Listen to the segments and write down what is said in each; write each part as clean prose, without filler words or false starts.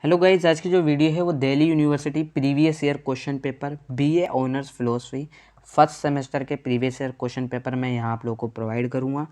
Hello guys, आज की जो वीडियो है वो Delhi university previous year question paper BA honours philosophy first semester के प्रीवियस ईयर क्वेश्चन पेपर मैं यहाँ आप लोगों को प्रोवाइड करूँगा।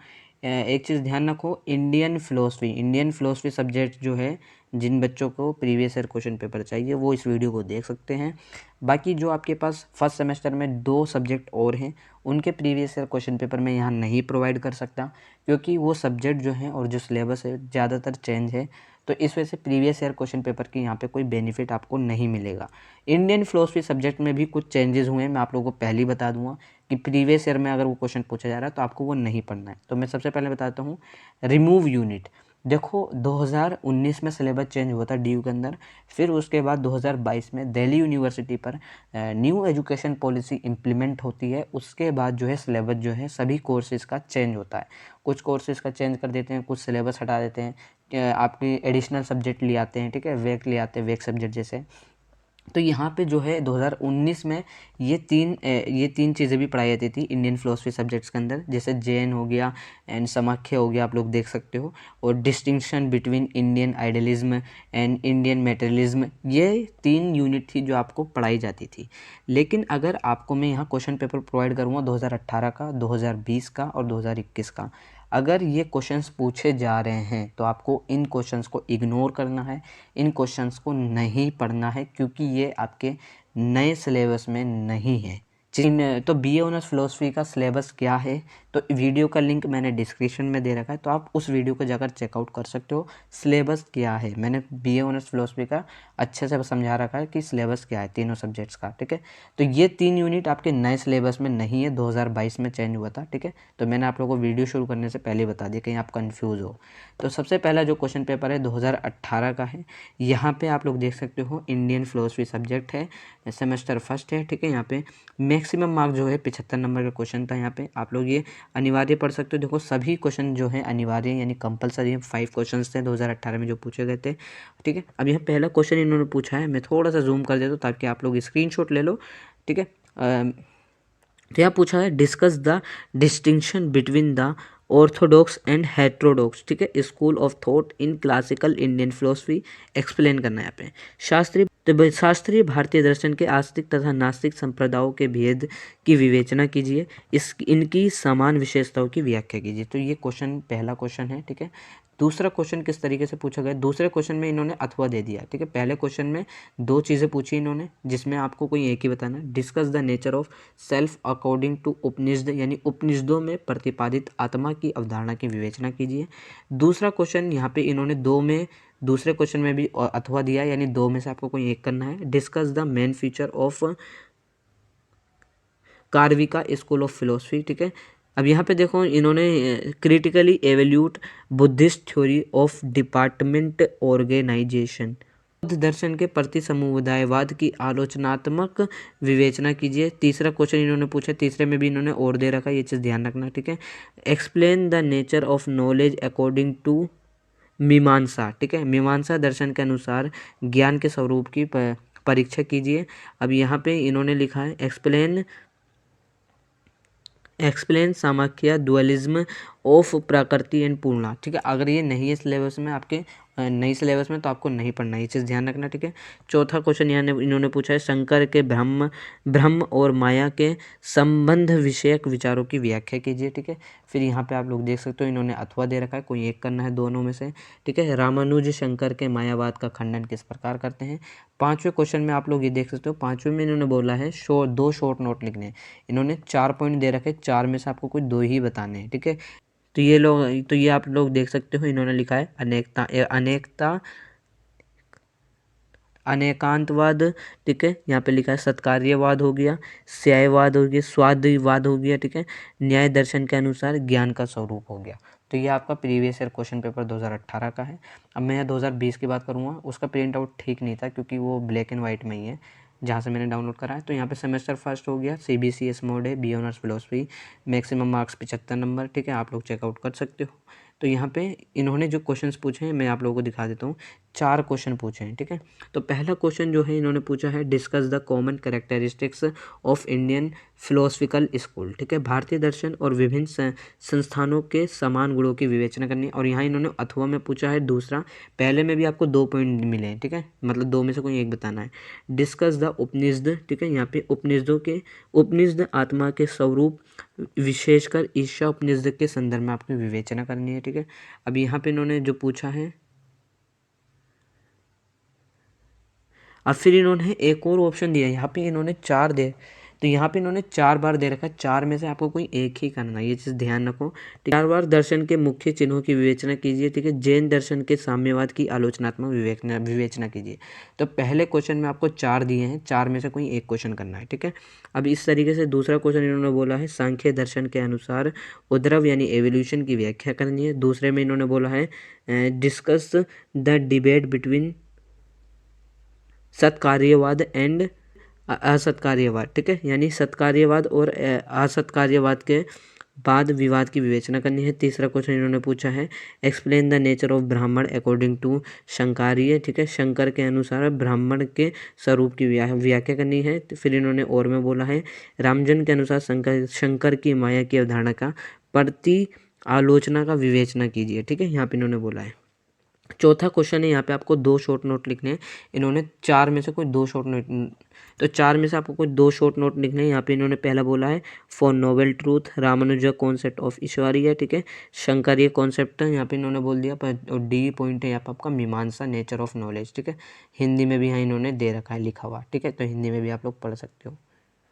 एक चीज़ ध्यान रखो, इंडियन फ़िलोसफी सब्जेक्ट जो है, जिन बच्चों को प्रीवियस ईयर क्वेश्चन पेपर चाहिए वो इस वीडियो को देख सकते हैं। बाकी जो आपके पास फर्स्ट सेमेस्टर में 2 सब्जेक्ट और हैं, उनके प्रीवियस ईयर क्वेश्चन पेपर मैं यहाँ नहीं प्रोवाइड कर सकता, क्योंकि वो सब्जेक्ट जो है और जो सिलेबस है ज़्यादातर चेंज है। तो इस वजह से प्रीवियस ईयर क्वेश्चन पेपर की यहाँ पे कोई बेनिफिट आपको नहीं मिलेगा। इंडियन फिलोसफी सब्जेक्ट में भी कुछ चेंजेस हुए हैं, मैं आप लोगों को पहले ही बता दूंगा कि प्रीवियस ईयर में अगर वो क्वेश्चन पूछा जा रहा है तो आपको वो नहीं पढ़ना है। तो मैं सबसे पहले बताता हूँ, रिमूव यूनिट। देखो, 2019 में सिलेबस चेंज हुआ था डीयू के अंदर, फिर उसके बाद 2022 में दिल्ली यूनिवर्सिटी पर न्यू एजुकेशन पॉलिसी इम्प्लीमेंट होती है। उसके बाद जो है सिलेबस जो है सभी कोर्सेज़ का चेंज होता है। कुछ कोर्सेज़ का चेंज कर देते हैं, कुछ सिलेबस हटा देते हैं, आपके एडिशनल सब्जेक्ट ले आते हैं, ठीक है, वेक ले आते हैं, वेक सब्जेक्ट जैसे। तो यहाँ पे जो है 2019 में ये तीन चीज़ें भी पढ़ाई जाती थी इंडियन फिलोसफी सब्जेक्ट्स के अंदर, जैसे जैन हो गया एंड समाख्या हो गया, आप लोग देख सकते हो, और distinction between Indian idealism and Indian materialism. ये 3 यूनिट थी जो आपको पढ़ाई जाती थी। लेकिन अगर आपको मैं यहाँ क्वेश्चन पेपर प्रोवाइड करूँगा 2018 का, 2020 का और 2021 का, अगर ये क्वेश्चंस पूछे जा रहे हैं तो आपको इन क्वेश्चंस को इग्नोर करना है, इन क्वेश्चंस को नहीं पढ़ना है, क्योंकि ये आपके नए सिलेबस में नहीं है। तो बीए ऑनर्स फिलोसफी का सिलेबस क्या है, तो वीडियो का लिंक मैंने डिस्क्रिप्शन में दे रखा है, तो आप उस वीडियो को जाकर चेकआउट कर सकते हो। सिलेबस क्या है, मैंने बीए ऑनर्स फिलोसफी का अच्छे से समझा रखा है कि सिलेबस क्या है तीनों सब्जेक्ट्स का, ठीक है। तो ये 3 यूनिट आपके नए सिलेबस में नहीं है, 2022 में चेंज हुआ था, ठीक है। तो मैंने आप लोगों को वीडियो शुरू करने से पहले बता दिया, कहीं आप कंफ्यूज हो। तो सबसे पहला जो क्वेश्चन पेपर है 2018 का है। यहाँ पे आप लोग देख सकते हो इंडियन फिलोसफी सब्जेक्ट है, सेमेस्टर फर्स्ट है, ठीक है। यहाँ पे मैक्सिमम मार्क जो है 75 नंबर का क्वेश्चन था। यहाँ पे आप लोग ये अनिवार्य पढ़ सकते हो। देखो, सभी क्वेश्चन जो है अनिवार्य यानी कंपलसरी है। 5 क्वेश्चन थे 2018 में जो पूछे गए थे, ठीक है। अब यहाँ पहला क्वेश्चन इन्होंने पूछा है, मैं थोड़ा सा जूम कर देता हूँ ताकि आप लोग स्क्रीनशॉट ले लो, ठीक है। तो यहाँ पूछा है, discuss the distinction between the Orthodox and heterodox, ठीक है, school of thought in classical Indian philosophy. Explain करना है यहाँ पे। शास्त्रीय भारतीय दर्शन के आस्तिक तथा नास्तिक संप्रदायों के भेद की विवेचना कीजिए, इनकी समान विशेषताओं की व्याख्या कीजिए। तो ये क्वेश्चन पहला क्वेश्चन है, ठीक है। दूसरा क्वेश्चन किस तरीके से पूछा गया, दूसरे क्वेश्चन में इन्होंने अथवा दे दिया, ठीक है। पहले क्वेश्चन में 2 चीज़ें पूछी इन्होंने, जिसमें आपको कोई एक ही बताना है। Discuss the nature of self according to Upanishad, यानी उपनिषदों में प्रतिपादित आत्मा की अवधारणा की विवेचना कीजिए। दूसरा क्वेश्चन यहाँ पे इन्होंने 2 में, दूसरे क्वेश्चन में भी अथवा दिया, यानी 2 में से आपको कोई एक करना है। Discuss the main feature of Charvaka school of philosophy, ठीक है। अब यहाँ पे देखो, इन्होंने critically evaluate Buddhist theory of dependent origination, Buddha दर्शन के प्रति समुदायवाद की आलोचनात्मक विवेचना कीजिए। तीसरा क्वेश्चन इन्होंने पूछा, तीसरे में भी इन्होंने और दे रखा है, ये चीज़ ध्यान रखना, ठीक है। Explain the nature of knowledge according to Mimamsa, ठीक है। मीमांसा दर्शन के अनुसार ज्ञान के स्वरूप की परीक्षा कीजिए। अब यहाँ पे इन्होंने लिखा है, एक्सप्लेन सामाख्या डुअलिज्म ऑफ प्रकृति एंड पूर्णा, ठीक है। अगर ये नहीं है सिलेबस में, आपके नई सिलेबस में, तो आपको नहीं पढ़ना, ये चीज़ ध्यान रखना, ठीक है। चौथा क्वेश्चन यहाँ इन्होंने पूछा है, शंकर के ब्रह्म और माया के संबंध विषयक विचारों की व्याख्या कीजिए, ठीक है। फिर यहाँ पे आप लोग देख सकते हो इन्होंने अथवा दे रखा है, कोई एक करना है दोनों में से, ठीक है। रामानुज शंकर के मायावाद का खंडन किस प्रकार करते हैं। पाँचवें क्वेश्चन में आप लोग ये देख सकते हो, पाँचवें में इन्होंने बोला है 2 शॉर्ट नोट लिखने हैं। इन्होंने 4 पॉइंट दे रखे, 4 में से आपको कोई 2 ही बताने हैं, ठीक है। तो ये आप लोग देख सकते हो, इन्होंने लिखा है अनेकांतवाद, ठीक है। यहाँ पे लिखा है सत्कार्यवाद हो गया, स्यायवाद हो गया, स्वाद्वाद हो गया, ठीक है। न्याय दर्शन के अनुसार ज्ञान का स्वरूप हो गया। तो ये आपका प्रीवियस ईयर क्वेश्चन पेपर 2018 का है। अब मैं 2020 की बात करूँगा, उसका प्रिंट आउट ठीक नहीं था क्योंकि वो ब्लैक एंड वाइट में ही है जहाँ से मैंने डाउनलोड करा है। तो यहाँ पे सेमेस्टर फर्स्ट हो गया, CBCS मोड है, B honours philosophy, maximum marks 75 number, ठीक है। आप लोग चेकआउट कर सकते हो। तो यहाँ पे इन्होंने जो क्वेश्चंस पूछे हैं मैं आप लोगों को दिखा देता हूँ। 4 क्वेश्चन पूछे हैं, ठीक है। तो पहला क्वेश्चन जो है इन्होंने पूछा है, discuss the common characteristics of Indian philosophical school, ठीक है। भारतीय दर्शन और विभिन्न संस्थानों के समान गुणों की विवेचना करनी है। और यहाँ इन्होंने अथवा में पूछा है दूसरा, पहले में भी आपको 2 पॉइंट मिले हैं, ठीक है, मतलब 2 में से कोई एक बताना है। डिस्कस द उपनिषद, ठीक है, यहाँ पे उपनिषद आत्मा के स्वरूप विशेषकर ईशा उपनिषद के संदर्भ में आपको विवेचना करनी है, ठीक है। अब यहाँ पे इन्होंने जो पूछा है, अब फिर इन्होंने एक और ऑप्शन दिया, यहाँ पे इन्होंने 4 दे, तो यहाँ पे इन्होंने 4 बार दे रखा है, 4 में से आपको कोई एक ही करना है, ये चीज़ ध्यान रखो। 4 बार दर्शन के मुख्य चिन्हों की विवेचना कीजिए, ठीक है। जैन दर्शन के साम्यवाद की आलोचनात्मक विवेचना कीजिए। तो पहले क्वेश्चन में आपको 4 दिए हैं, 4 में से कोई एक क्वेश्चन करना है, ठीक है। अब इस तरीके से दूसरा क्वेश्चन इन्होंने बोला है, सांख्य दर्शन के अनुसार उद्भव यानी एवोल्यूशन की व्याख्या करनी है। दूसरे में इन्होंने बोला है, discuss the debate between satkaryavada and asatkaryavada, ठीक है, यानी सत्कार्यवाद और असत्कार्यवाद के बाद विवाद की विवेचना करनी है। तीसरा क्वेश्चन इन्होंने पूछा है, एक्सप्लेन द नेचर ऑफ ब्राह्मण अकॉर्डिंग टू शंकराचार्य, ठीक है, शंकर के अनुसार ब्राह्मण के स्वरूप की व्याख्या करनी है। तो फिर इन्होंने और में बोला है, रामजन के अनुसार शंकर की माया की अवधारणा का प्रति आलोचना का विवेचना कीजिए, ठीक है, यहाँ पे इन्होंने बोला है। चौथा क्वेश्चन है, यहाँ पे आपको 2 शॉर्ट नोट लिखने हैं। इन्होंने 4 में से कोई 2 शॉर्ट नोट, तो 4 में से आपको कोई 2 शॉर्ट नोट लिखने हैं। यहाँ पे इन्होंने पहला बोला है, for noble truth Ramanuja concept of ईश्वरीय, ठीक है, शंकरीय कॉन्सेप्ट है, यहाँ पे इन्होंने बोल दिया। पर और डी पॉइंट है यहाँ पे आपका मीमांसा नेचर ऑफ नॉलेज, ठीक है। हिंदी में भी यहाँ इन्होंने दे रखा है लिखा हुआ, ठीक है, तो हिंदी में भी आप लोग पढ़ सकते हो,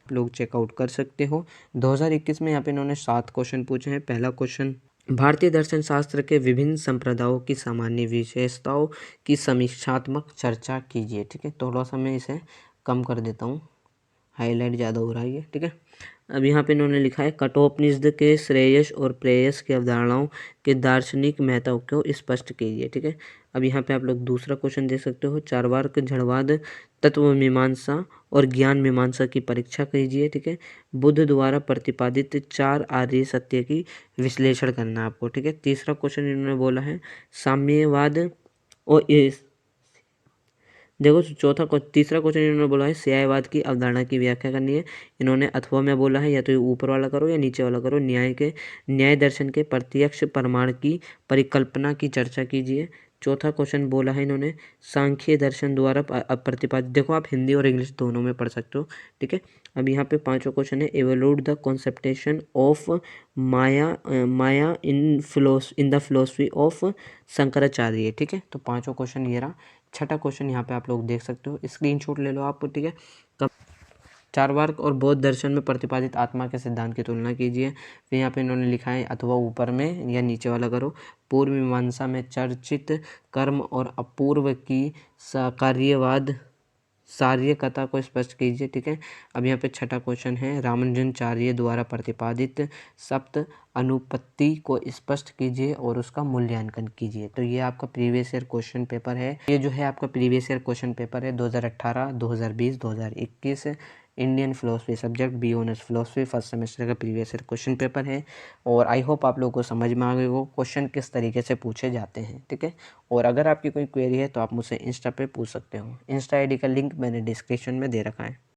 लोग चेकआउट कर सकते हो। 2021 में यहाँ पे इन्होंने 7 क्वेश्चन पूछे हैं। पहला क्वेश्चन, भारतीय दर्शन शास्त्र के विभिन्न संप्रदायों की सामान्य विशेषताओं की समीक्षात्मक चर्चा कीजिए, ठीक है। थोड़ा सा मैं इसे कम कर देता हूँ, हाईलाइट ज़्यादा हो रहा है ये, ठीक है। अब यहाँ पे इन्होंने लिखा है, कठोपनिषद के श्रेयस और प्रेयस की अवधारणाओं के दार्शनिक महत्व को स्पष्ट कीजिए, ठीक है। अब यहाँ पे आप लोग दूसरा क्वेश्चन देख सकते हो, चार्वाक जड़वाद तत्व मीमांसा और ज्ञान मीमांसा की परीक्षा कीजिए, ठीक है। बुद्ध द्वारा प्रतिपादित 4 आर्य सत्य की विश्लेषण करना है आपको, ठीक है। तीसरा क्वेश्चन इन्होंने बोला है, साम्यवाद और देखो तीसरा क्वेश्चन इन्होंने बोला है, न्यायवाद की अवधारणा की व्याख्या करनी है। इन्होंने अथवा में बोला है, या तो ऊपर वाला करो या नीचे वाला करो, न्याय दर्शन के प्रत्यक्ष प्रमाण की परिकल्पना की चर्चा कीजिए। चौथा क्वेश्चन बोला है इन्होंने, सांख्य दर्शन द्वारा प्रतिपादित, देखो आप हिंदी और इंग्लिश दोनों में पढ़ सकते हो, ठीक है। अब यहाँ पे पांचवा क्वेश्चन है, evaluate the conception of maya in the philosophy of Shankaracharya, ठीक है। तो पांचवा क्वेश्चन ये रहा। छठा क्वेश्चन यहाँ पे आप लोग देख सकते हो, स्क्रीनशॉट ले लो आप, ठीक है। चार्वाक और बौद्ध दर्शन में प्रतिपादित आत्मा के सिद्धांत की तुलना कीजिए। फिर यहाँ पे इन्होंने लिखा है, अथवा ऊपर में या नीचे वाला करो, पूर्व मीमांसा में चर्चित कर्म और अपूर्व की कार्यवाद सार्य कथा को स्पष्ट कीजिए, ठीक है। अब यहाँ पे छठा क्वेश्चन है, रामानुजाचार्य द्वारा प्रतिपादित सप्त अनुपत्ति को स्पष्ट कीजिए और उसका मूल्यांकन कीजिए। तो ये आपका प्रीवियस ईयर क्वेश्चन पेपर है, ये जो है आपका प्रीवियस ईयर क्वेश्चन पेपर है 2018, 2020, 2021 Indian philosophy subject B honours philosophy first semester का प्रीवियस ईयर क्वेश्चन पेपर है। और आई होप आप लोगों को समझ में आ गए हो क्वेश्चन किस तरीके से पूछे जाते हैं, ठीक है। और अगर आपकी कोई क्वेरी है तो आप मुझसे इंस्टा पे पूछ सकते हो। इंस्टा आईडी का लिंक मैंने डिस्क्रिप्शन में दे रखा है।